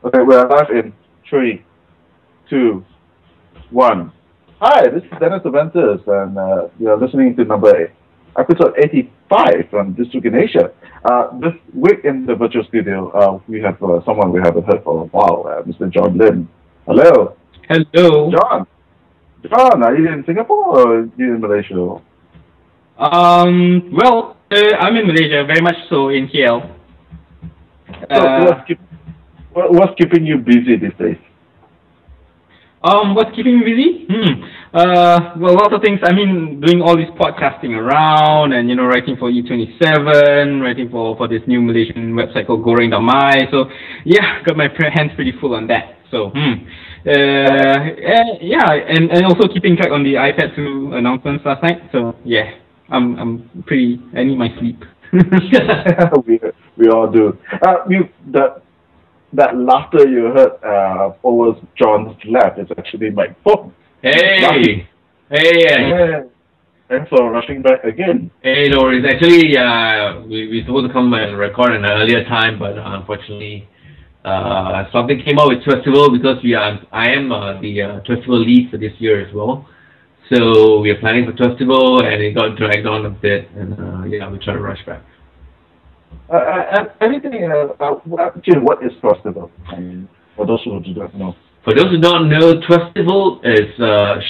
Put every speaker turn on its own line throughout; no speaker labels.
Okay, we're live in three, two, one. Hi, this is Dennis Aventus, and you're listening to episode 85 from This Week in Asia. This week in the virtual studio, we have someone we haven't heard for a while, Mr. John Lin. Hello,
Hello.
John. John, are you in Singapore or are you in Malaysia?
I'm in Malaysia, very much so in KL.
So,
Uh,
what's keeping you busy these days?
what's keeping me busy? Lots of things. I mean, doing all this podcasting around and, writing for E27, writing for this new Malaysian website called Goreng.my. So, yeah, got my hands pretty full on that. So, yeah, and also keeping track on the iPad 2 announcements last night. So, yeah, I need my sleep.
we all do. That laughter you heard over John's lap is actually my phone.
Hey,
Yeah. Thanks for rushing back again.
hey, no worries. Actually, we supposed to come and record at an earlier time, but unfortunately, something came up with festival because I am the festival lead for this year as well. So we are planning for festival, and it got dragged on a bit, and yeah, we try to rush back.
Anything? Actually, what is festival? I mean, for those who do not know.
For those who don't know, Twistival is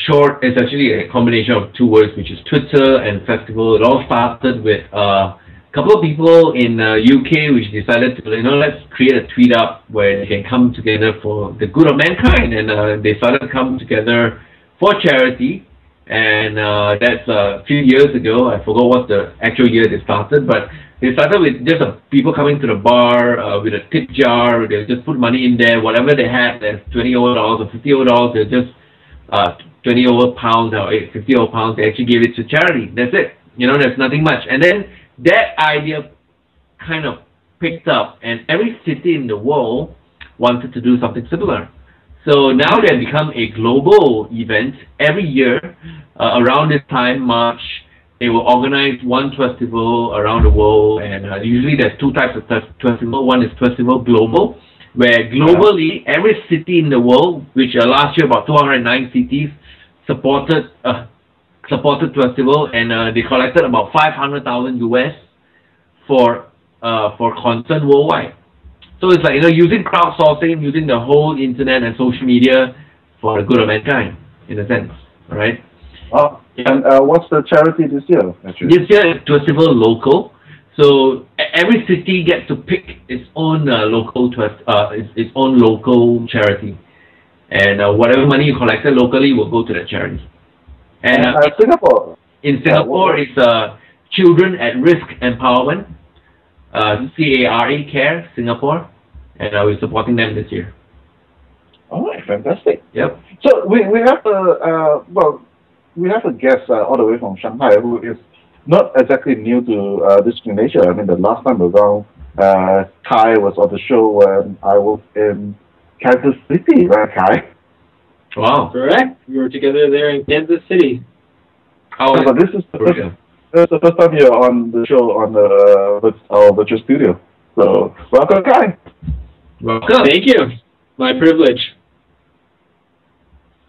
short. It's actually a combination of two words, which is Twitter and festival. It all started with a couple of people in UK, which decided to, let's create a tweet up where they can come together for the good of mankind, and they started to come together for charity. And that's a few years ago. I forgot what the actual year they started, but they started with just people coming to the bar with a tip jar. They'll just put money in there, whatever they had. There's $20 over or $50 over. They'll just 20 over pounds or 50 over pounds. They actually gave it to charity. That's it. There's nothing much. And then that idea kind of picked up, and every city in the world wanted to do something similar. So now they have become a global event. Every year, around this time, March, they will organize one festival around the world, and usually there's two types of festival. One is Festival Global, where globally every city in the world, which last year about 209 cities supported festival, and they collected about 500,000 US for concert worldwide. So it's like using crowdsourcing, using the whole internet and social media for the good of mankind, in a sense, all right?
Oh,
Yeah.
and what's the charity this year? Actually?
This year is Festival Local, so every city gets to pick its own its own local charity, and whatever money you collected locally will go to that charity. And
Singapore.
in Singapore, it's Children at Risk Empowerment, CARE Singapore, and we're supporting them this year.
All right, fantastic.
Yep.
So we have we have a guest all the way from Shanghai who is not exactly new to discrimination. I mean, the last time around, Kai was on the show when I was in Kansas City, right, Kai?
Wow.
Correct. We were together there in Kansas City.
How
So this is the first time you're on the show on our virtual studio. So welcome, Kai.
Welcome.
Thank you. My privilege.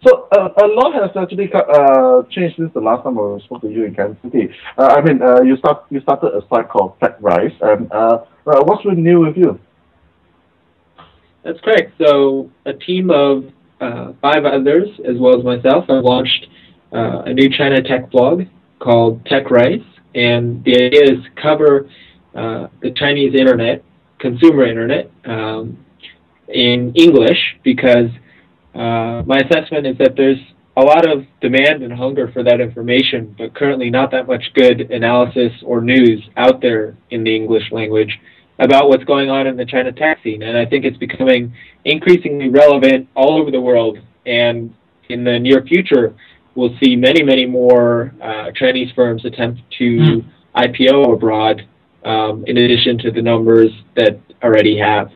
So a lot has actually changed since the last time I spoke to you in Kansas City. You started a site called TechRise, and what's really new with you?
That's correct. So a team of 5 others, as well as myself, have launched a new China tech blog called TechRise, and the idea is to cover the Chinese internet, consumer internet, in English, because my assessment is that there's a lot of demand and hunger for that information, but currently not that much good analysis or news out there in the English language about what's going on in the China tech scene. And I think it's becoming increasingly relevant all over the world. And in the near future, we'll see many, many more Chinese firms attempt to IPO abroad, in addition to the numbers that already have.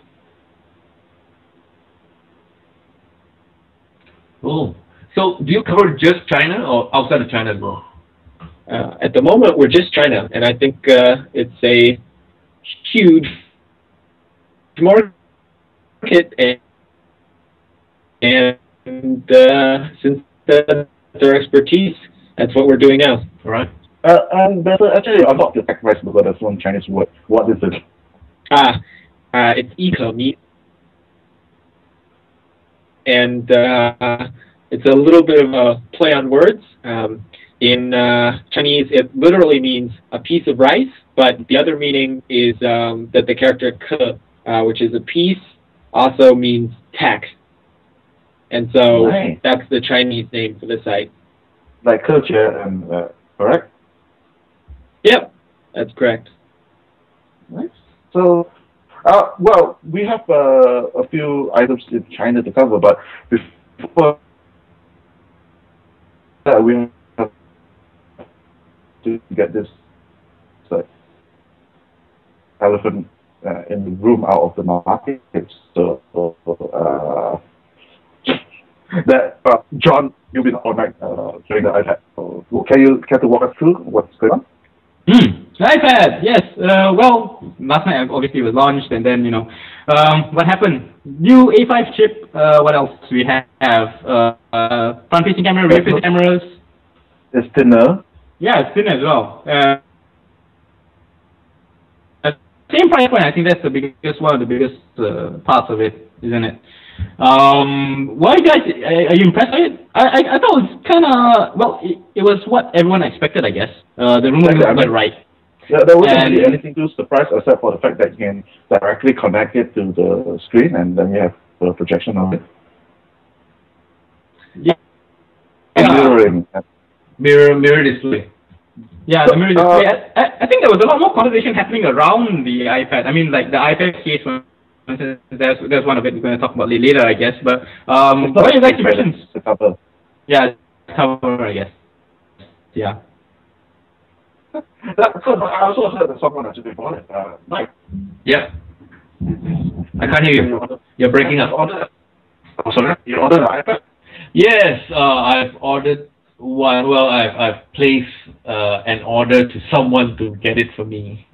Cool. So do you cover just China or outside of China as well?
At the moment, we're just China, and I think it's a huge market, And since that's our expertise, that's what we're doing now.
All right.
And there's actually on top of the tech rice burger, there's one Chinese word. What is it?
It's 一可米, and it's a little bit of a play on words. In Chinese, it literally means a piece of rice, but the other meaning is that the character ke, which is a piece, also means tech. And so
Nice.
that's the Chinese name for the site.
Like culture and correct?
Yep, that's correct.
Nice. So, well, we have a few items in China to cover, but before that, we have to get this elephant in the room out of the market. So, John, you've been all night during the iPad. So, can you walk us through what's going on?
iPad, yes. Well, last night obviously it was launched, and then what happened? New A5 chip. What else do we have? Front-facing camera, rear-facing cameras.
It's thinner.
Yeah, it's thin as well. Same price point. I think that's the biggest one of the biggest parts of it, isn't it? What you guys? Are you impressed by it? I thought it was kind of well. It was what everyone expected, I guess. The rumor was right.
Yeah, there wasn't really anything too surprised except for the fact that you can directly connect it to the screen and then you have the projection of it.
Yeah.
Mirroring.
Mirror display.
Yeah, the mirror display. I think there was a lot more conversation happening around the iPad. I mean, like the iPad case. There's one of it we're going to talk about later, I guess. But what are your guys' impressions?
The cover.
Yeah, cover, I guess. Yeah.
So I also heard that someone actually bought it. Mike.
Yeah. I can't hear you. You're breaking up.
I'm sorry. You ordered an iPad?
Yes, I've ordered one. Well, I've placed an order to someone to get it for me.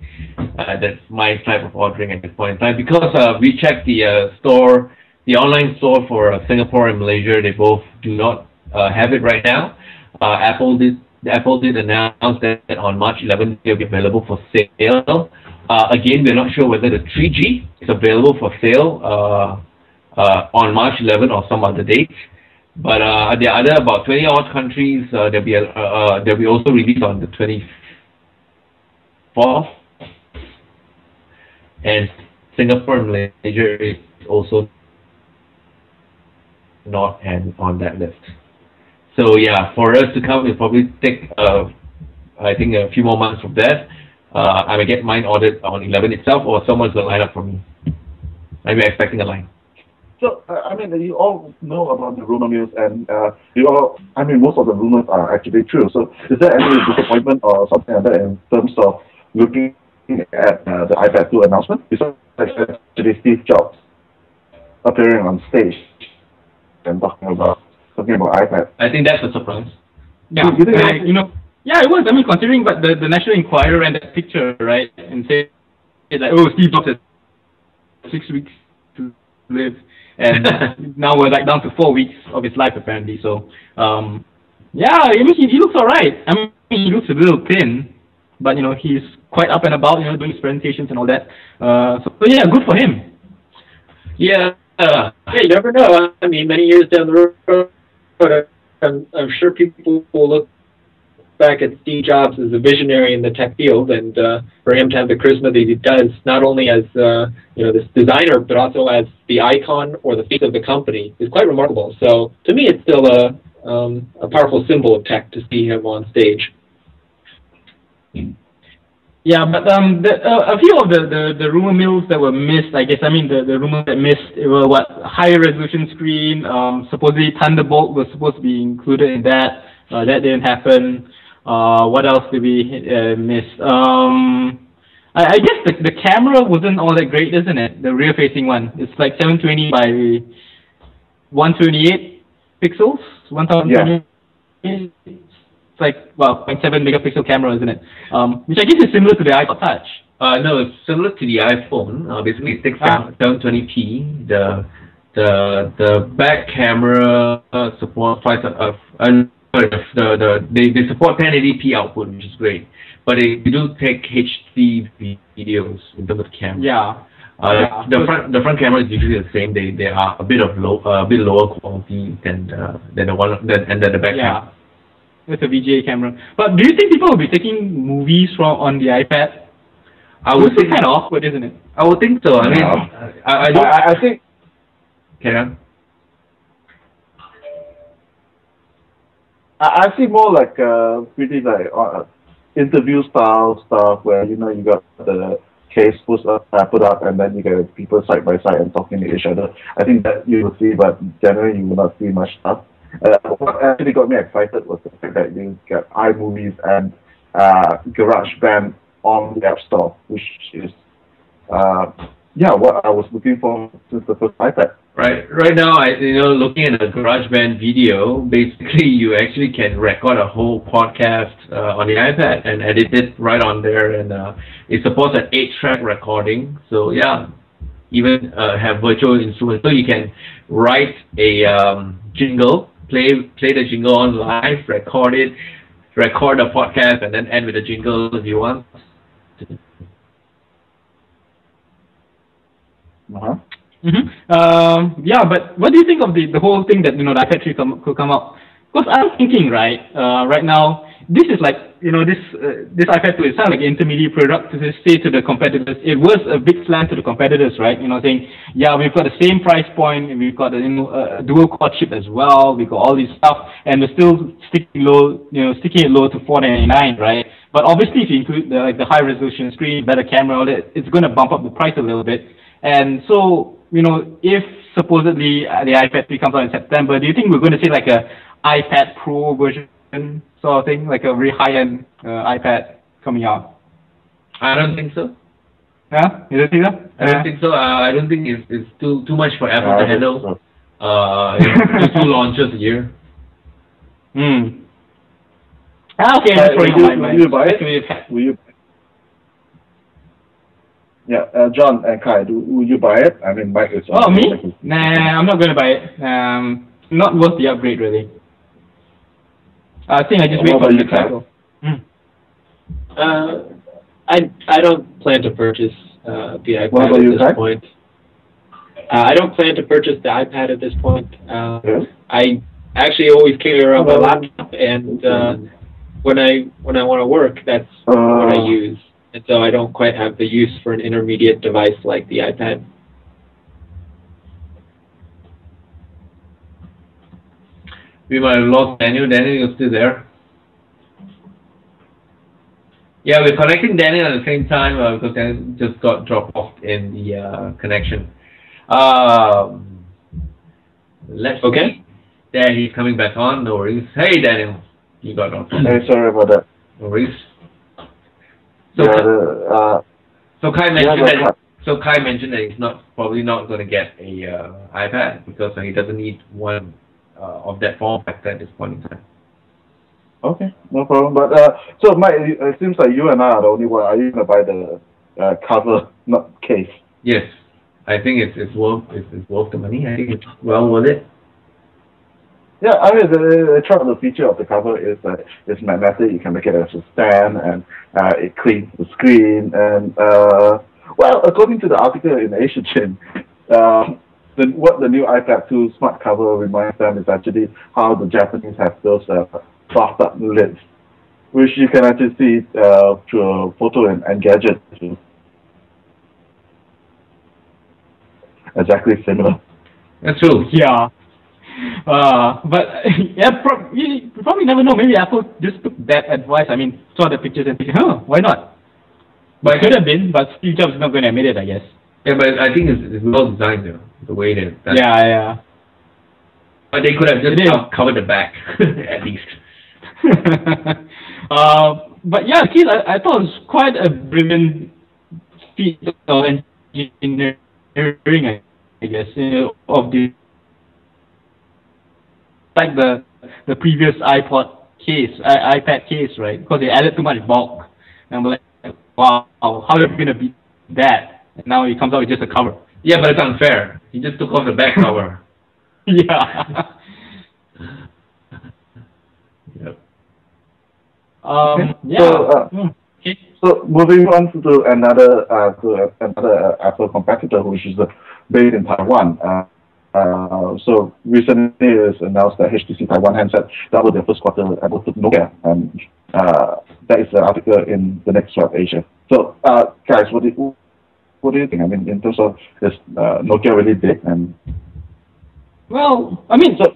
That's my type of ordering at this point in time because we checked the store, the online store for Singapore and Malaysia. They both do not have it right now. Apple did announce that on March 11th it will be available for sale. Again, we're not sure whether the 3G is available for sale on March 11th or some other date. But there are other about 20 odd countries. They'll be also released on the 24th. And Singapore and Malaysia is also not on that list. So yeah, for us to come, it'll probably take I think a few more months from that. I may get mine ordered on 11 itself, or someone's gonna line up for me. I'm expecting a line.
So, I mean, you all know about the rumor mills, and most of the rumors are actually true. So, is there any disappointment or something like that in terms of looking at the iPad 2 announcement? Besides actually Steve Jobs appearing on stage and talking about iPad.
I think that's a surprise.
Yeah, yeah, it was. I mean, considering but the National Enquirer ran that picture, right, and said like, oh, Steve Jobs has 6 weeks to live. And now we're like down to 4 weeks of his life apparently. So, yeah, I mean he looks alright. I mean he looks a little thin, but he's quite up and about, doing his presentations and all that. So yeah, good for him.
Yeah, you never know. I mean, many years down the road, I'm sure people will look back at Steve Jobs as a visionary in the tech field, and for him to have the charisma that he does, not only as this designer, but also as the icon or the face of the company, is quite remarkable. So to me, it's still a powerful symbol of tech to see him on stage.
Yeah, but a few of the rumor mills that were missed, I guess. I mean, the rumors that missed were higher resolution screen. Supposedly Thunderbolt was supposed to be included in that. That didn't happen. What else did we miss? I guess the camera wasn't all that great, isn't it? The rear-facing one. It's like 720 by 128 pixels. 1028. Yeah. It's like 0.7 megapixel camera, isn't it? Which I guess is similar to the iPod Touch.
No, it's similar to the iPhone. Basically, it takes 720p. the back camera support they support 1080p output, which is great, but they do take HD videos in terms of the camera.
Yeah.
The front camera is usually the same. They are a bit lower quality than the back camera.
It's a VGA camera. But do you think people will be taking movies on the iPad?
I would think
kind of awkward, isn't it?
I would think so. I mean, I think.
Okay. I see more like pretty like interview style stuff where you got the case put up, and then you get people side by side and talking to each other. I think that you will see, but generally you will not see much stuff. What actually got me excited was the fact that you get iMovies and GarageBand on the App Store, which is what I was looking for since the first iPad.
Right now, looking at the GarageBand video, basically you actually can record a whole podcast on the iPad and edit it right on there, and it supports an 8-track recording. So yeah, even have virtual instruments, so you can write a jingle, play the jingle on live, record a podcast, and then end with a jingle if you want.
Yeah, but what do you think of the whole thing that the iPad 3 could come out? Because I'm thinking right now, this is like this iPad 2 is kind of like an intermediate product to say to the competitors. It was a big slam to the competitors, right? Saying we've got the same price point, and we've got a dual core chip as well. We've got all this stuff, and we're still sticking it low to $499, right? But obviously, if you include the high resolution screen, better camera, all that, it's going to bump up the price a little bit. And so, if supposedly the iPad 3 comes out in September, do you think we're going to see like a iPad Pro version sort of thing, like a very high-end iPad coming out?
I don't think so.
Yeah? You don't think so?
I don't think so. I don't think it's too much for Apple to handle. Just 2 launches a year.
Okay, that's
will you buy it? Will you? Yeah, John and Kai, will you buy it? I mean, Mike is.
Oh, me? Nah, I'm not going to buy it. Not worth the upgrade, really. I think I just wait for the cycle.
I don't plan to purchase the iPad at this point. I don't plan to purchase the iPad at this point. I actually always carry around my laptop, and when I want to work, that's what I use. And so I don't quite have the use for an intermediate device like the iPad.
We might have lost Daniel. Daniel, you're still there? Yeah, we're connecting Daniel at the same time because Daniel just got dropped off in the connection. Okay. There, he's coming back on. No worries. Hey, Daniel. You got on.
Hey, sorry about that.
No worries. So Kai mentioned that he's probably not going to get a iPad because he doesn't need one of that form factor at this point in time.
Okay, no problem. But so Mike, it seems like you and I are the only one. Are you going to buy the cover, not case?
Yes, I think it's worth the money. I think it's well worth it.
Yeah, I mean, the feature of the cover is that it's magnetic. You can make it as a stand, and it cleans the screen. And well, according to the article in Asia Gym, what the new iPad 2 smart cover reminds them is actually how the Japanese have those bathtub lids, which you can actually see through a photo and gadget. Exactly similar.
That's true.
Yeah. But yeah, you probably never know. Maybe Apple just took that advice. I mean, saw the pictures and think, why not? But it could have been, but Steve Jobs is not going to admit it, I guess.
Yeah, but I think it's well designed, though, the way that.
Yeah.
But they could have just covered the back, at least.
But yeah, Keith, I thought it was quite a brilliant feat of engineering, I guess, of the. Like the previous iPad case, right? Because they added too much bulk. And I'm like, wow, how are we going to beat that? And now it comes out with just a cover.
Yeah, but it's unfair. He just took off the back cover.
Yeah.
Yep.
Yeah.
So,
Okay.
so moving on to another Apple competitor, which is based in Taiwan. So recently it was announced that HTC Taiwan handset doubled their first quarter able to Nokia, and that is the article in the next Web Asia. So guys, what do you think? I mean, in terms of is Nokia really big? And
Well, I mean,
so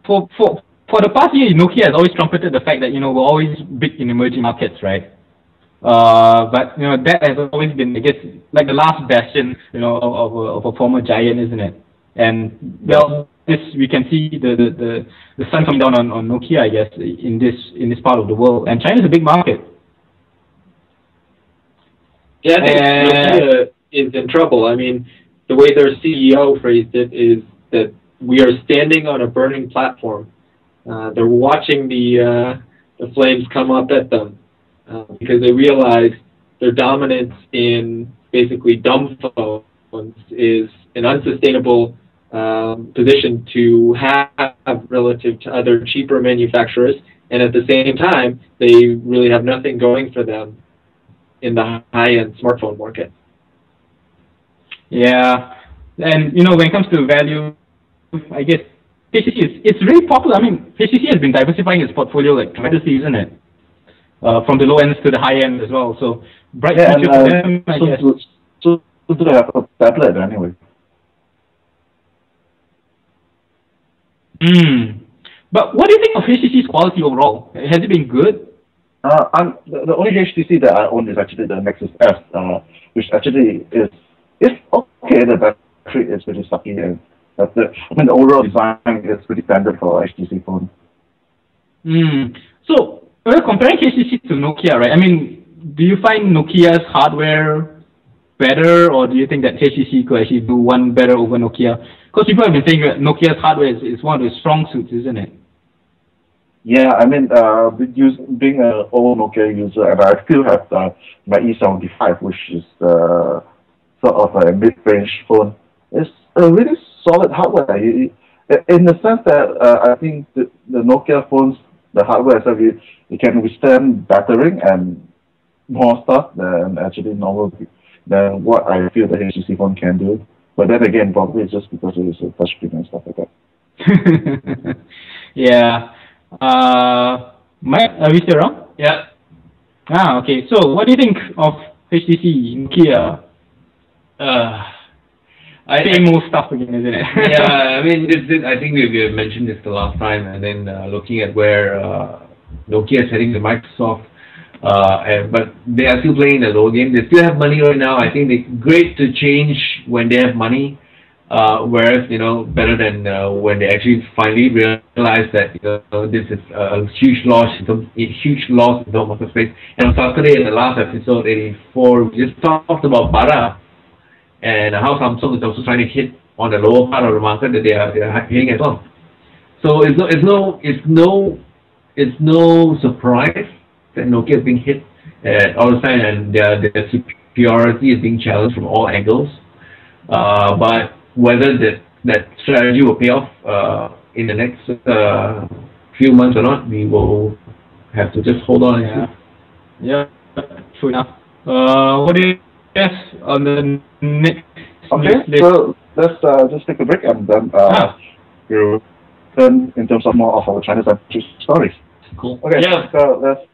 for the past year, Nokia has always trumpeted the fact that we're always big in emerging markets, right? But that has always been, I guess, like the last bastion, of a former giant, isn't it? And well, this we can see the sun coming down on Nokia, I guess, in this part of the world. And China's a big market.
Yeah, I think Nokia is in trouble. I mean, the way their CEO phrased it is that we are standing on a burning platform. They're watching the flames come up at them because they realize their dominance in basically dumb phones is an unsustainable position to have relative to other cheaper manufacturers, and at the same time, they really have nothing going for them in the high-end smartphone market.
Yeah, and when it comes to value, I guess HTC it's really popular. I mean, HTC has been diversifying its portfolio like tremendously, isn't it? From the low ends to the high end as well. So bright future for them, I guess.
So do they have a tablet anyway?
But what do you think of HTC's quality overall? Has it been good?
The only HTC that I own is actually the Nexus S, which actually is okay. The battery is pretty sucky, and the overall design is pretty standard for HTC phone.
So comparing HTC to Nokia, right? I mean, do you find Nokia's hardware better, or do you think that HTC could actually do one better over Nokia? Because people have been saying that Nokia's hardware is one of the strong suits, isn't it?
Yeah, I mean, being an old Nokia user, and I still have my E75, which is sort of a mid-range phone. It's a really solid hardware. In the sense that I think the Nokia phones, the hardware itself, it can withstand battering and more stuff than actually normal than what I feel the HTC phone can do. But then again, probably it's just because it is a touchscreen and stuff like that.
Yeah. Mike, are we still around?
Yeah.
Okay. So, what do you think of HTC, Nokia? Same old stuff again, isn't it?
Yeah, I mean, I think we mentioned this the last time, and then looking at where Nokia is heading to Microsoft, but they are still playing the low game. They still have money right now. I think it's great to change when they have money, whereas better than when they actually finally realize that this is a huge loss in terms of space. And on Saturday in the last episode 84, we just talked about Bara and how Samsung is also trying to hit on the lower part of the market that they are hitting as well. So it's no surprise that Nokia is being hit all the time, and their superiority is being challenged from all angles. But whether that strategy will pay off in the next few months or not, we will have to just hold on.
Yeah, true enough. What do you guess on the next?
Okay, so let's just take a break and then we'll turn in terms of more of our China-centric stories.
Cool.
Okay,
yeah.
So let's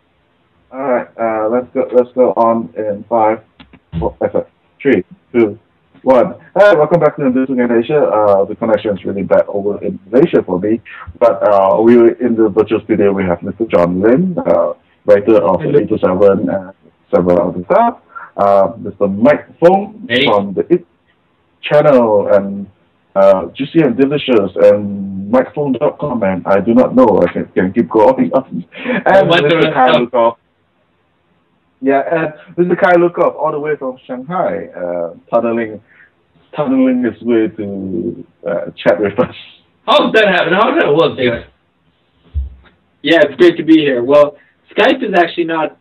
go on in 5, 4, 3, 2, 1. Hi, welcome back to Inducing Asia. The connection is really bad over in Malaysia for me, but we were in the virtual studio. We have Mr. John Lin, writer of 827 and several other stuff. Mr. Mike Fong from the IT channel and Juicy and Delicious and MikeFong.com, and I do not know. I can keep going on. And Mr. Kai Lukov. Yeah, and Mr. Kai Lukov, all the way from Shanghai, tunneling his way to chat with us.
How does that happen? How does that work, guys?
Yeah, it's great to be here. Well, Skype is actually not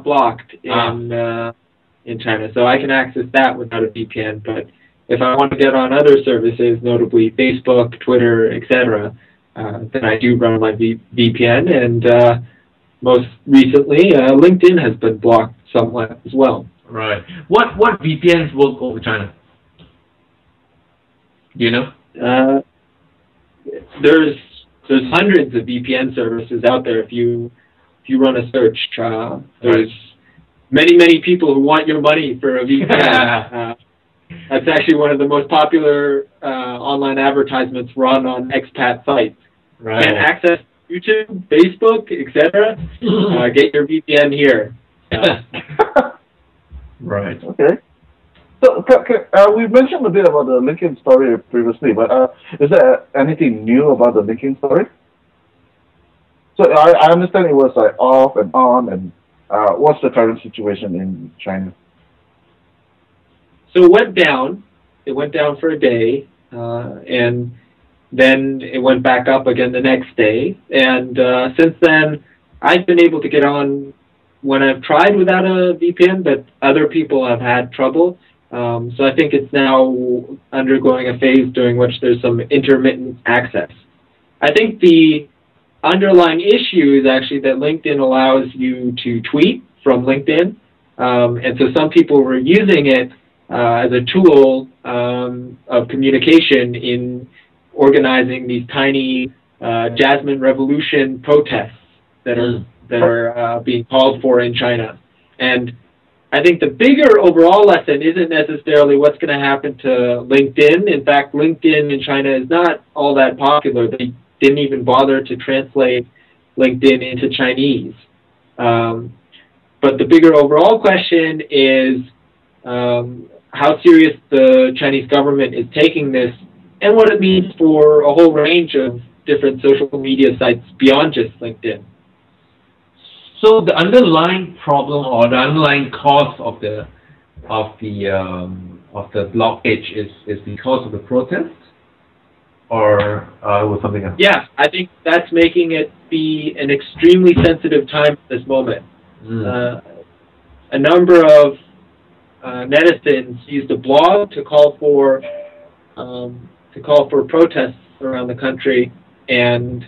blocked in China, so I can access that without a VPN. But if I want to get on other services, notably Facebook, Twitter, etc., then I do run my VPN, and most recently, LinkedIn has been blocked somewhat as well.
Right. What VPNs work over China? Do you know?
There's hundreds of VPN services out there. If you run a search, there's many people who want your money for a VPN. That's actually one of the most popular online advertisements run on expat sites.
Right.
Can't access YouTube, Facebook, etc. Get your VPN here.
Right.
Okay. So we mentioned a bit about the LinkedIn story previously, but is there anything new about the LinkedIn story? So I understand it was like off and on, and what's the current situation in China?
So it went down. It went down for a day, and then it went back up again the next day. And since then, I've been able to get on when I've tried without a VPN, but other people have had trouble. So I think it's now undergoing a phase during which there's some intermittent access. I think the underlying issue is actually that LinkedIn allows you to tweet from LinkedIn. And so some people were using it as a tool of communication in organizing these tiny Jasmine Revolution protests that are being called for in China. And I think the bigger overall lesson isn't necessarily what's going to happen to LinkedIn. In fact, LinkedIn in China is not all that popular. They didn't even bother to translate LinkedIn into Chinese. But the bigger overall question is how serious the Chinese government is taking this and what it means for a whole range of different social media sites beyond just LinkedIn.
So the underlying problem or the underlying cause of the blockage is because of the protest, or was something else?
Yeah, I think that's making it be an extremely sensitive time at this moment. A number of netizens used a blog to call for protests around the country, and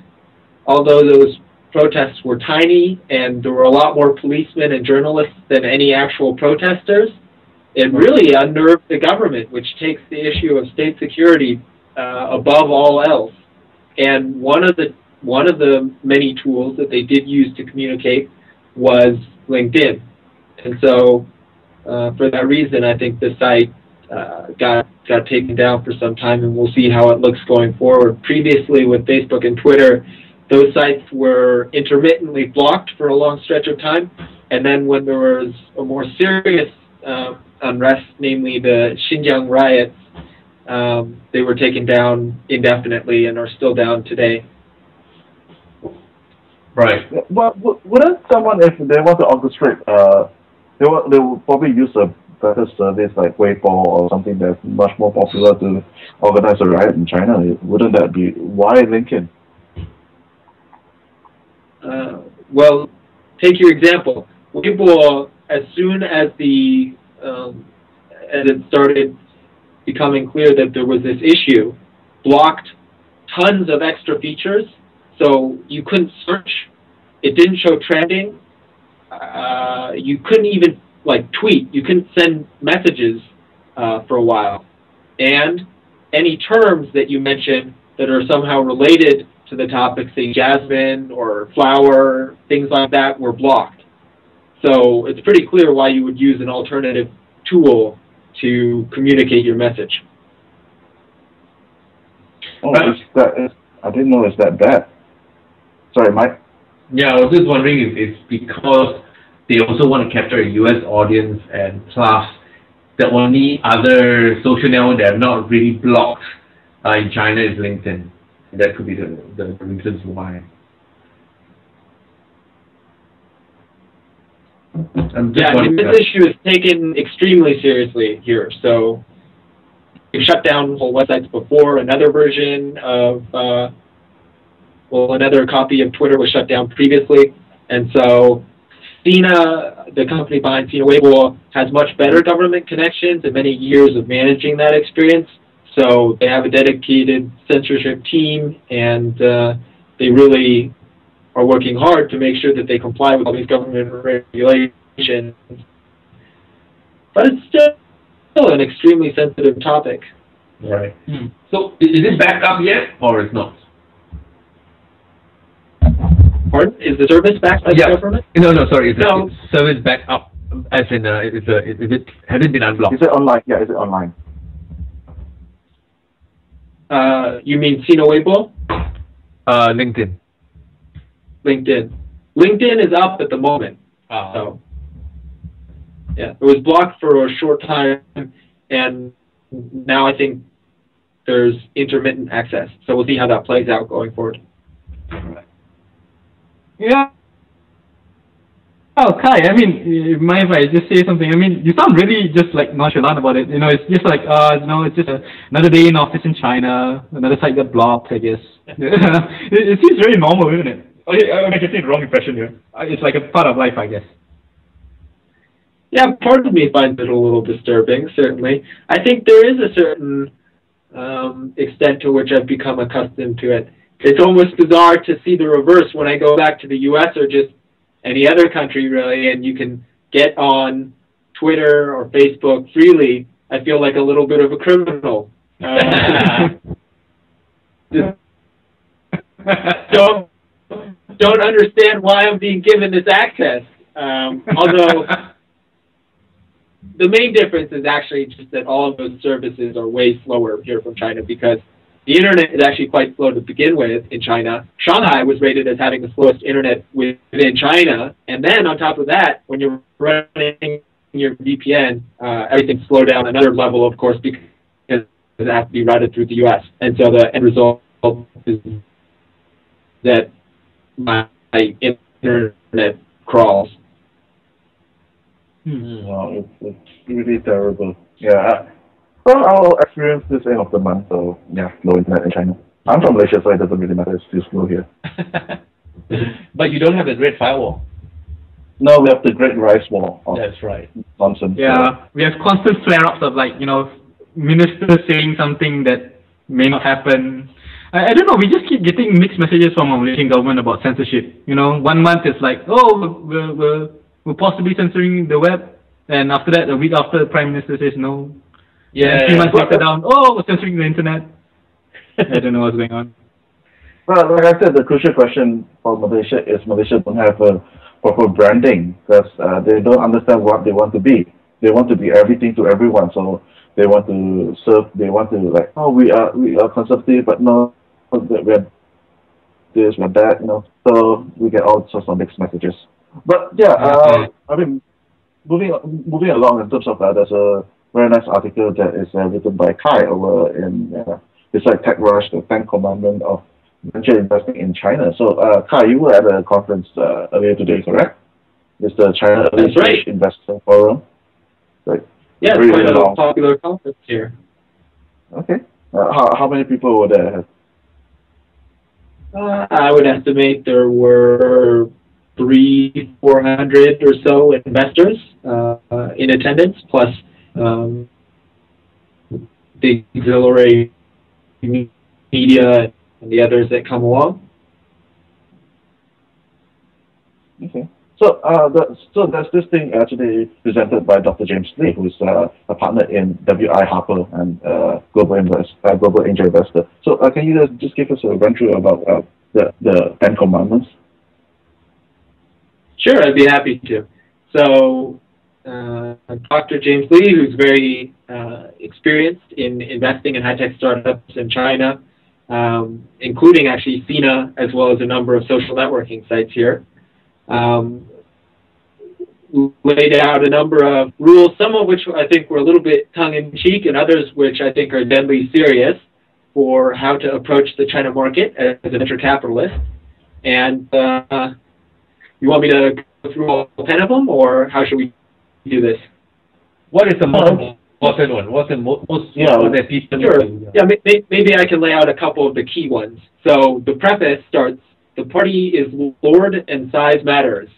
although those protests were tiny and there were a lot more policemen and journalists than any actual protesters, it really unnerved the government, which takes the issue of state security above all else. And one of the many tools that they did use to communicate was LinkedIn. And so for that reason, I think the site got taken down for some time, and we'll see how it looks going forward. Previously with Facebook and Twitter, those sites were intermittently blocked for a long stretch of time, and then when there was a more serious unrest, namely the Xinjiang riots, they were taken down indefinitely and are still down today.
Right.
But wouldn't someone, if they want to orchestrate, they will probably use a better service like Weibo or something that's much more popular to organize a riot in China? Wouldn't that be why LinkedIn?
Well, take your example. Weibo, as soon as as it started becoming clear that there was this issue, blocked tons of extra features, so you couldn't search. It didn't show trending. You couldn't even tweet. You couldn't send messages for a while, and any terms that you mention that are somehow related to the topic, say jasmine or flower, things like that, were blocked. So it's pretty clear why you would use an alternative tool to communicate your message.
Oh, I didn't know it's that bad. Sorry, Mike.
Yeah, I was just wondering if it's because they also want to capture a US audience, and plus the only other social network that are not really blocked in China is LinkedIn. That could be the reasons why.
This issue is taken extremely seriously here. So we shut down whole websites before. Another version of, another copy of Twitter was shut down previously. And so Sina, the company behind Sina Weibo, has much better government connections and many years of managing that experience. So they have a dedicated censorship team, and they really are working hard to make sure that they comply with all these government regulations. But it's still an extremely sensitive topic.
Right. So is it back up yet, or it's not?
Pardon? Is the service backed by the government?
No, sorry. Is
No.
the service back up? As in, has it been unblocked?
Is it online? Yeah, is it online?
You mean Sina Weibo?
LinkedIn.
LinkedIn. LinkedIn is up at the moment. So, yeah, it was blocked for a short time, and now I think there's intermittent access. So we'll see how that plays out going forward.
Yeah. Oh, Kai, I mean, mind if I just say something? I mean, you sound really just like nonchalant about it. You know, it's just like, it's just another day in office in China, another site got blocked, I guess. it seems very normal, isn't it? I can see the wrong impression here. It's like a part of life, I guess.
Yeah, part of me finds it a little disturbing, certainly. I think there is a certain extent to which I've become accustomed to it. It's almost bizarre to see the reverse when I go back to the U.S. or just any other country, really, and you can get on Twitter or Facebook freely. I feel like a little bit of a criminal. Don't understand why I'm being given this access. Although the main difference is actually just that all of those services are way slower here from China, because the internet is actually quite slow to begin with in China. Shanghai was rated as having the slowest internet within China, and then on top of that, when you're running your VPN, everything's slowed down another level, of course, because it has to be routed through the U.S. And so the end result is that my internet crawls.
Wow, it's really terrible. Yeah. Well, I'll experience this end of the month, so yeah, slow internet in China. I'm from Malaysia, so it doesn't really matter. It's still slow here.
But you don't have the Great Firewall.
No, we have the Great Rice Wall.
That's right.
Nonsense.
Yeah, we have constant flare-ups of ministers saying something that may not happen. I don't know, we just keep getting mixed messages from our Malaysian government about censorship. You know, 1 month it's like, oh, we're possibly censoring the web, and after that, a week after, the Prime Minister says no. Yeah. And 3 months later down, we're censoring the internet. I don't know what's going on.
Well, like I said, the crucial question for Malaysia is Malaysia don't have a proper branding, because they don't understand what they want to be. They want to be everything to everyone, so they want to serve, they want to we are conservative, but no, we're this, we're that, you know. So we get all sorts of mixed messages. But yeah, I mean, moving along in terms of there's a very nice article that is written by Kai over in it's like Tech Rush, the 10th commandment of venture investing in China. So Kai, you were at a conference earlier today, correct? It's the China Early Stage Investor Forum. Right.
Yeah, it's quite a popular conference here.
Okay. How many people were there?
I would estimate there were 300-400 or so investors in attendance, plus the auxiliary media and the others that come along. Okay. So there's this thing actually presented by Dr. James Lee, who's a partner in W.I. Harper and Global Angel Investor. So can you just give us a run through about the 10 Commandments? Sure, I'd be happy to. So Dr. James Lee, who's very experienced in investing in high-tech startups in China, including actually Sina, as well as a number of social networking sites here, laid out a number of rules, some of which I think were a little bit tongue-in-cheek, and others which I think are deadly serious for how to approach the China market as a venture capitalist. And you want me to go through all 10 of them, or how should we do this?
What is the most important one? What's the most that people
do? Yeah, maybe I can lay out a couple of the key ones. So the preface starts, the party is Lord and size matters.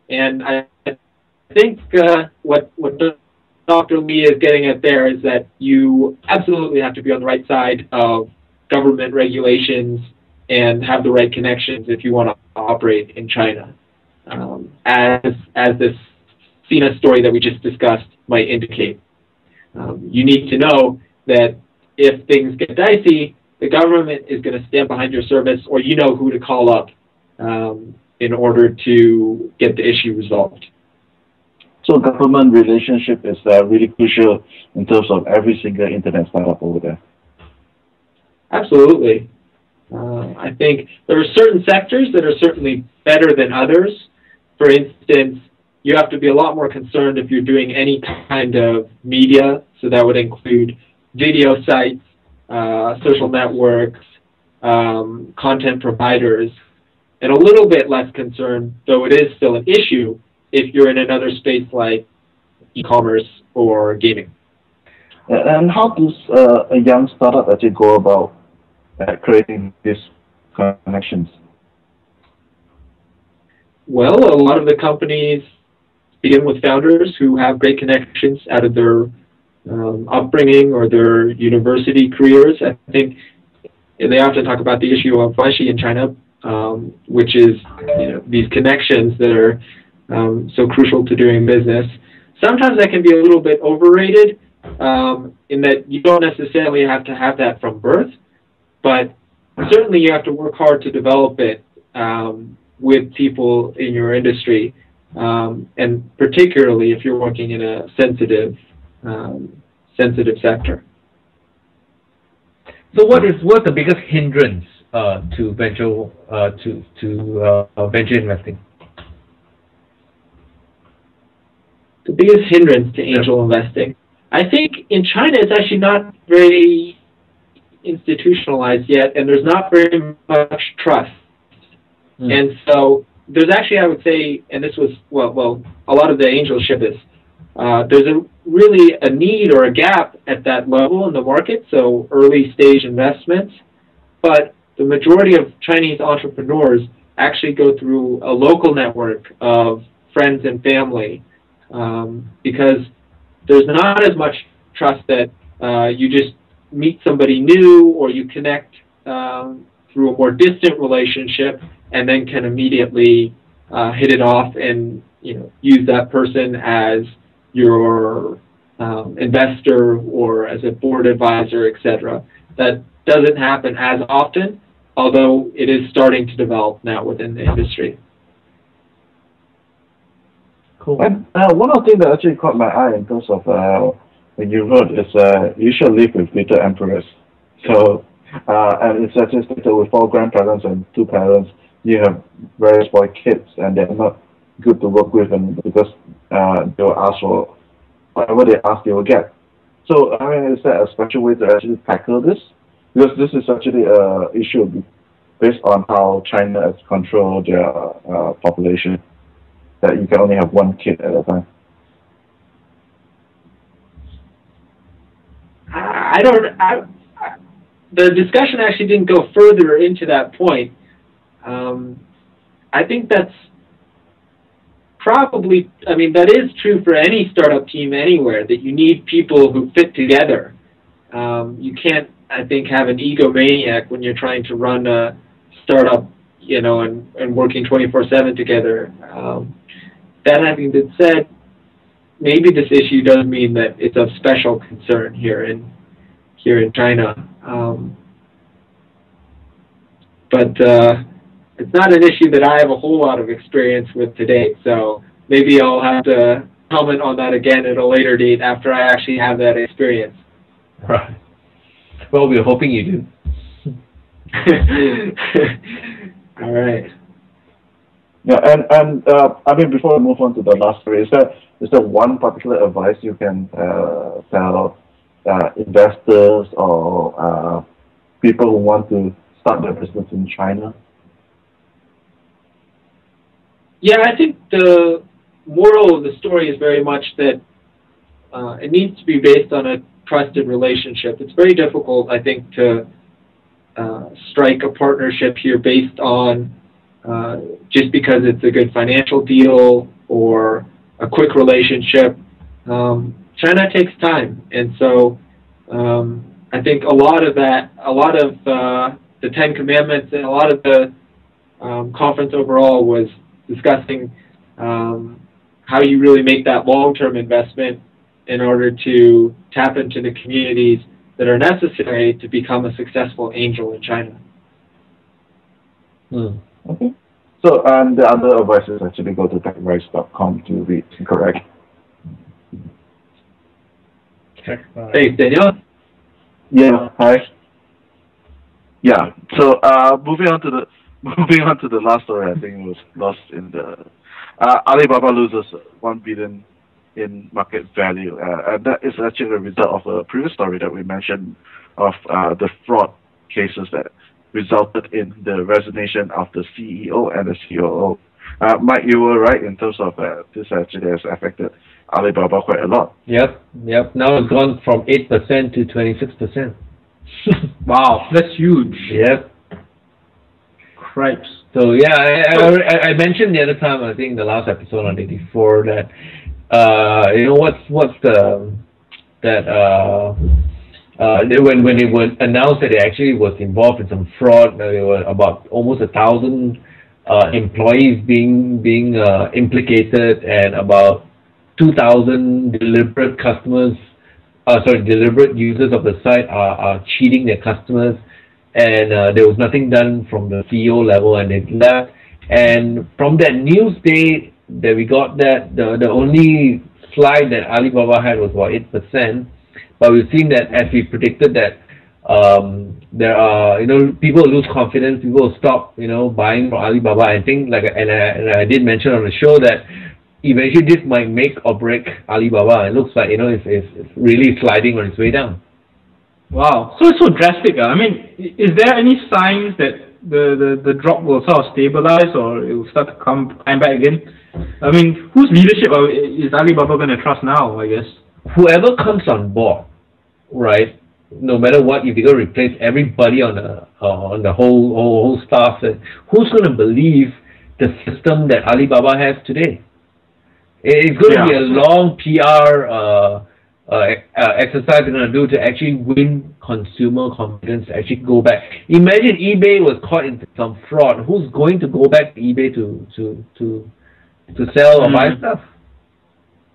And I think what Dr. Lee is getting at there is that you absolutely have to be on the right side of government regulations and have the right connections if you want to operate in China. As this CNET story that we just discussed might indicate. You need to know that if things get dicey, the government is going to stand behind your service, or you know who to call up in order to get the issue resolved.
So government relationship is really crucial in terms of every single internet startup over there.
Absolutely. I think there are certain sectors that are certainly better than others. For instance, you have to be a lot more concerned if you're doing any kind of media, so that would include video sites, social networks, content providers, and a little bit less concerned, though it is still an issue, if you're in another space like e-commerce or gaming.
And how does a young startup actually go about creating these connections?
Well, a lot of the companies begin with founders who have great connections out of their upbringing or their university careers. I think they often talk about the issue of Fashi in China, which is these connections that are so crucial to doing business. Sometimes that can be a little bit overrated in that you don't necessarily have to have that from birth, but certainly you have to work hard to develop it with people in your industry, and particularly if you're working in a sensitive sector.
So what's the biggest hindrance to venture venture investing?
The biggest hindrance to angel investing, I think in China it's actually not very institutionalized yet, and there's not very much trust. And so there's actually, I would say, and this was, well, a lot of the angelship is, there's really a need or a gap at that level in the market, so early stage investments. But the majority of Chinese entrepreneurs actually go through a local network of friends and family, because there's not as much trust that you just meet somebody new or you connect through a more distant relationship and then can immediately hit it off and use that person as your investor or as a board advisor, etc. That doesn't happen as often, although it is starting to develop now within the industry.
Cool.
And one of the things that actually caught my eye in terms of when you wrote is you should live with little emperors. So and it's actually stated with 4 grandparents and 2 parents, you have very spoiled kids and they're not good to work with, and because they'll ask for whatever they ask, they will get. So I mean, is there a special way to actually tackle this? Because this is actually an issue based on how China has controlled their population, that you can only have 1 kid at a time.
The discussion actually didn't go further into that point. I think that's probably, I mean, that is true for any startup team anywhere, that you need people who fit together. You can't, I think, have an egomaniac when you're trying to run a startup, and working 24/7 together. That having been said, maybe this issue does mean that it's of special concern here in China. But it's not an issue that I have a whole lot of experience with to date, so maybe I'll have to comment on that again at a later date after I actually have that experience.
Right. Well, we're hoping you do.
All right.
Yeah, and I mean, before we move on to the last story, is there one particular advice you can tell investors or people who want to start their business in China?
Yeah, I think the moral of the story is very much that it needs to be based on a trusted relationship. It's very difficult, I think, to strike a partnership here based on just because it's a good financial deal or a quick relationship. China takes time, and so I think a lot of the Ten Commandments and a lot of the conference overall was discussing how you really make that long-term investment in order to tap into the communities that are necessary to become a successful angel in China.
Okay. So, the other advice is actually go to techrice.com to read, correct?
Thanks, Daniel.
Yeah. Hi. Yeah. So, moving on to the last story, I think it was lost in the Alibaba loses 1 billion in market value, and that is actually a result of a previous story that we mentioned of the fraud cases that resulted in the resignation of the CEO and the COO. Mike, you were right in terms of this actually has affected Alibaba quite a lot.
Yep. Now it's gone from 8% to 26%.
Wow, that's huge.
Yep.
Cripes.
So yeah, I mentioned the other time, I think the last episode on 84, that you know what's the that when it was announced that it actually was involved in some fraud, there were about almost 1,000 employees being implicated, and about 2,000 deliberate deliberate users of the site are cheating their customers, and there was nothing done from the CEO level, and they left. And from that news day that we got, that the only slide that Alibaba had was about 8%, but we've seen that, as we predicted, that there are, people lose confidence, people stop, buying from Alibaba. I think, and I did mention on the show that eventually this might make or break Alibaba. It looks like, it's really sliding on its way down.
Wow, so it's so drastic. I mean, is there any signs that the drop will sort of stabilize, or it will start to climb back again? I mean, whose leadership is Alibaba going to trust now, I guess?
Whoever comes on board, right? No matter what, if you're going to replace everybody on the whole staff, who's going to believe the system that Alibaba has today? It's going to be a long PR exercise they're going to do to actually win consumer confidence, to actually go back. Imagine eBay was caught in some fraud. Who's going to go back to eBay to sell or buy stuff?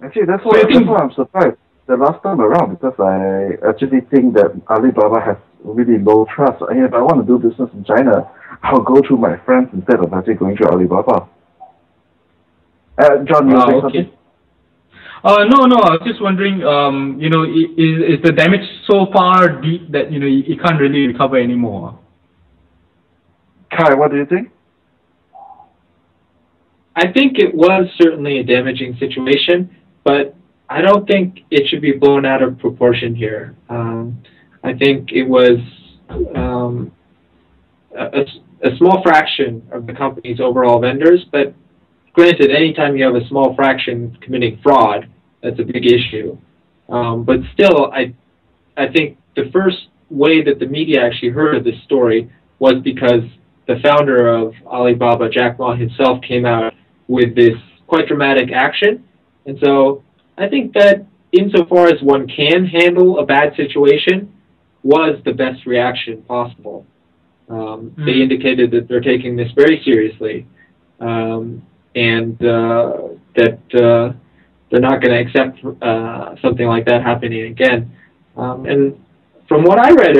Actually, that's why I'm surprised the last time around, because I actually think that Alibaba has really low trust. If I want to do business in China, I'll go through my friends instead of actually going through Alibaba. John, you think something?
No, I was just wondering, is the damage so far deep that, you can't really recover anymore?
Kai, what do you think?
I think it was certainly a damaging situation, but I don't think it should be blown out of proportion here. I think it was a small fraction of the company's overall vendors, but granted, anytime you have a small fraction committing fraud, that's a big issue. But still, I think the first way that the media actually heard of this story was because the founder of Alibaba, Jack Ma himself, came out with this quite dramatic action. And so I think that insofar as one can handle a bad situation, was the best reaction possible. They indicated that they're taking this very seriously, and that they're not going to accept something like that happening again. And from what I read,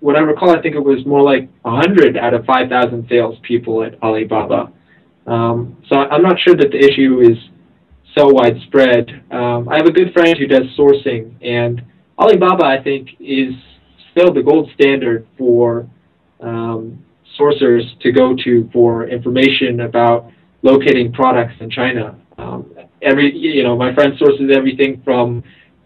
what I recall, I think it was more like 100 out of 5,000 salespeople at Alibaba. So I'm not sure that the issue is so widespread. I have a good friend who does sourcing, and Alibaba, I think, is still the gold standard for sourcers to go to for information about locating products in China. My friend sources everything from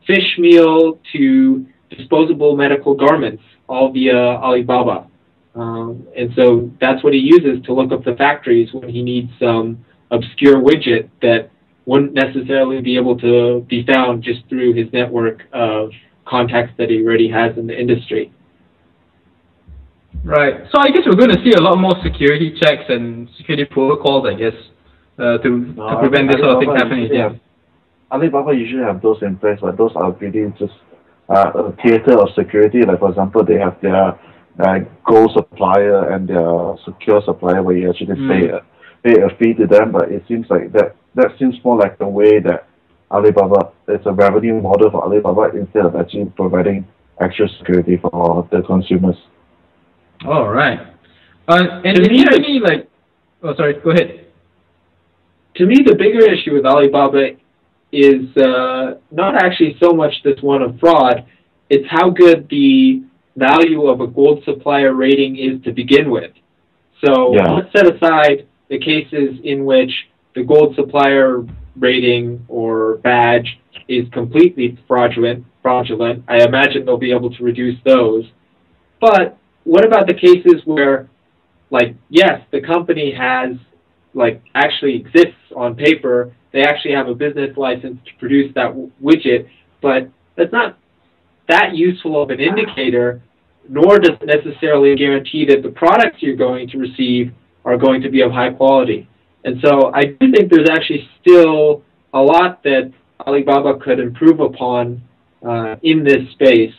fish meal to disposable medical garments, all via Alibaba. And so that's what he uses to look up the factories when he needs some obscure widget that wouldn't necessarily be able to be found just through his network of contacts that he already has in the industry.
Right. So I guess we're going to see a lot more security checks and security protocols, I guess, to prevent this sort of thing happening again.
Alibaba usually have those in place, but those are really just a theater of security. Like for example, they have their gold supplier and their secure supplier, where you actually pay a fee to them. But it seems like that seems more like the way that Alibaba, it's a revenue model for Alibaba instead of actually providing actual security for the consumers.
All right. And
To
is
me,
there any like? Oh, sorry. Go ahead.
To me, the bigger issue with Alibaba is not actually so much this one of fraud, it's how good the value of a gold supplier rating is to begin with. So let's set aside the cases in which the gold supplier rating or badge is completely fraudulent. I imagine they'll be able to reduce those. But what about the cases where, like, yes, the company has, like, actually exists on paper, they actually have a business license to produce that widget, but that's not that useful of an indicator, nor does it necessarily guarantee that the products you're going to receive are going to be of high quality. And so I do think there's actually still a lot that Alibaba could improve upon in this space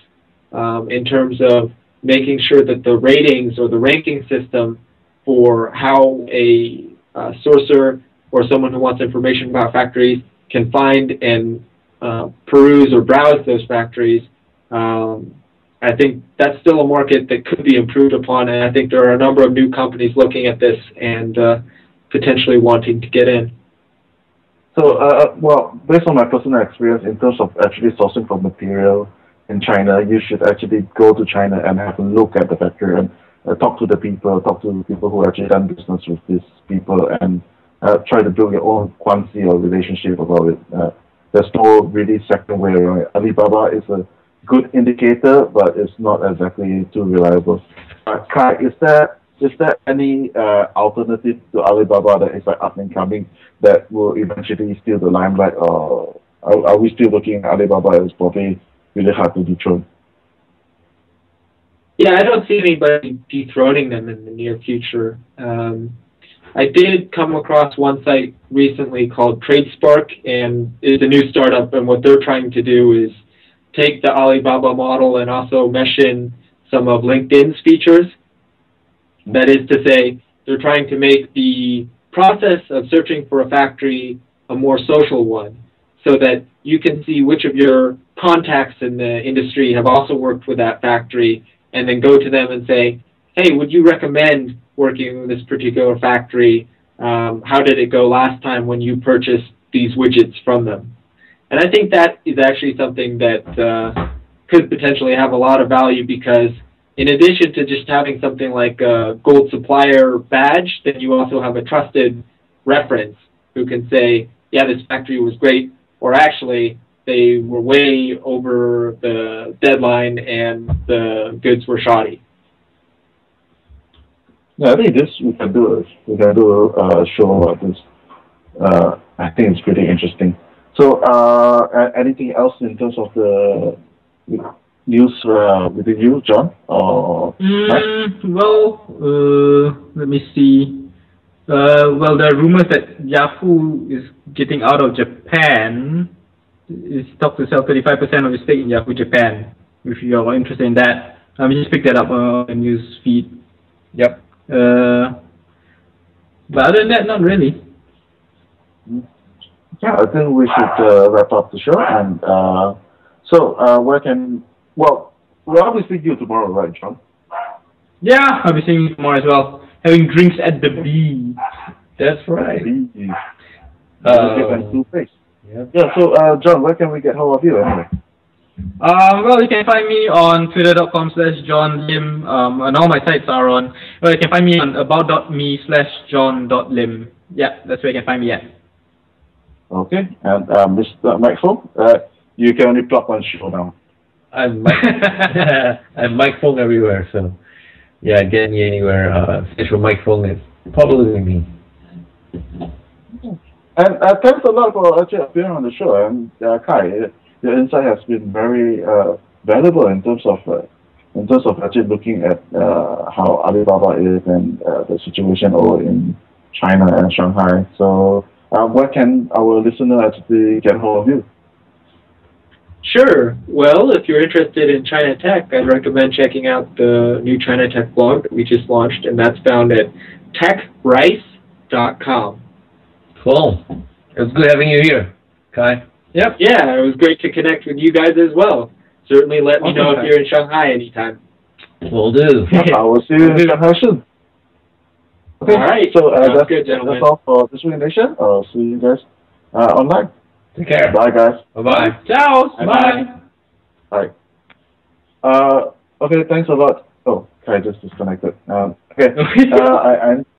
in terms of making sure that the ratings or the ranking system for how a sourcer or someone who wants information about factories can find and peruse or browse those factories. I think that's still a market that could be improved upon, and I think there are a number of new companies looking at this and potentially wanting to get in.
So, well, based on my personal experience, in terms of actually sourcing for material in China, you should actually go to China and have a look at the factory and talk to the people who actually done business with these people, and try to build your own quantity or relationship about it. There's no really second way around it. Alibaba is a good indicator, but it's not exactly too reliable. Kai, is there any alternative to Alibaba that is like up and coming that will eventually steal the limelight, or are we still looking at Alibaba as probably really hard to dethrone?
Yeah, I don't see anybody dethroning them in the near future. I did come across one site recently called TradeSpark, and it's a new startup, and what they're trying to do is take the Alibaba model and also mesh in some of LinkedIn's features. That is to say, they're trying to make the process of searching for a factory a more social one, so that you can see which of your contacts in the industry have also worked with that factory, and then go to them and say, hey, would you recommend working with this particular factory? How did it go last time when you purchased these widgets from them? And I think that is actually something that could potentially have a lot of value, because in addition to just having something like a gold supplier badge, then you also have a trusted reference who can say, yeah, this factory was great, or actually they were way over the deadline and the goods were shoddy.
Yeah, I think we can do a show about this. I think it's pretty interesting. So, anything else in terms of the news within you, John? Or
well, let me see. Well, there are rumors that Yahoo is getting out of Japan. It's talked to sell 35% of its stake in Yahoo Japan. If you are interested in that, just pick that up on the news feed. Yep. But other than that, not really.
Yeah, I think we should wrap up the show. And we'll obviously see you tomorrow, right, John?
Yeah, I'll be seeing you tomorrow as well. Having drinks at the beach.
That's right.
Yeah, so John, where can we get hold of you anyway?
Well, you can find me on twitter.com/johnlim, and all my sites are on. Well, you can find me on about.me/john.lim. Yeah, that's where you can find me at.
Okay, and Mr. Mike Fong, you can only plug one show now.
I'm Mike Fong everywhere, so yeah, get me anywhere. Search for Mike Fong, it's probably me.
And thanks a lot for actually appearing on the show. And Kai, your insight has been very valuable in terms of actually looking at how Alibaba is and the situation over in China and Shanghai. So where can our listener actually get hold of you?
Sure. Well, if you're interested in China Tech, I'd recommend checking out the new China Tech blog that we just launched, and that's found at techrice.com.
Cool. It was good having you here, Kai.
Yep. Yeah, it was great to connect with you guys as well. Certainly let me know if you're in Shanghai anytime.
Will do.
I will see you in Shanghai soon. Okay,
all right.
So that's,
good, gentlemen.
that's all for this week in Asia. I'll see you guys online.
Take care.
Bye, guys.
Bye-bye.
Ciao.
Bye.
Bye. Okay, thanks a lot. Oh, Kai just disconnected. Okay. I